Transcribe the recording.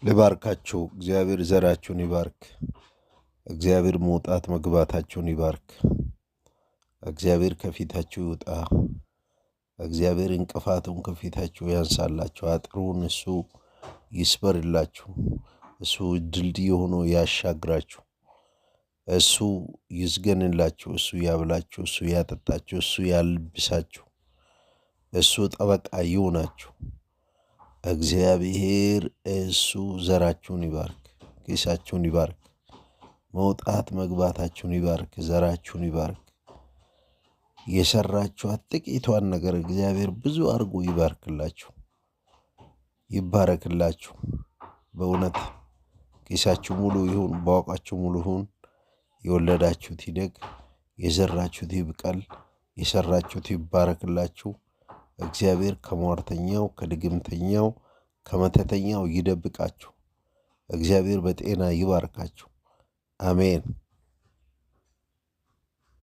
ልባርካችሁ። እግዚአብሔር ዘራችሁን ይባርክ። እግዚአብሔር መውጣት መግባታችሁን ይባርክ። እግዚአብሔር ከፊታችሁ ይውጣ። እግዚአብሔር እንቅፋቱን ከፊታችሁ ያንሳላችሁ። አጥሩን እሱ ይስበርላችሁ። እሱ ድልድይ ሆኖ ያሻግራችሁ። እሱ ይዝገንላችሁ። እሱ ያብላችሁ። እሱ ያጠጣችሁ። እሱ ያልብሳችሁ። እሱ ጠበቃ ይሁናችሁ። እግዚአብሔር እሱ ዘራችሁን ይባርክ፣ ኪሳችሁን ይባርክ፣ መውጣት መግባታችሁን ይባርክ፣ ዘራችሁን ይባርክ። የሰራችኋት ጥቂቷን ነገር እግዚአብሔር ብዙ አድርጎ ይባርክላችሁ፣ ይባረክላችሁ። በእውነት ኪሳችሁ ሙሉ ይሁን፣ በዋቃችሁ ሙሉ ይሁን። የወለዳችሁት ይደግ፣ የዘራችሁት ይብቀል፣ የሰራችሁት ይባረክላችሁ። እግዚአብሔር ከሟርተኛው፣ ከድግምተኛው፣ ከመተተኛው ይደብቃችሁ። እግዚአብሔር በጤና ይባርካችሁ። አሜን።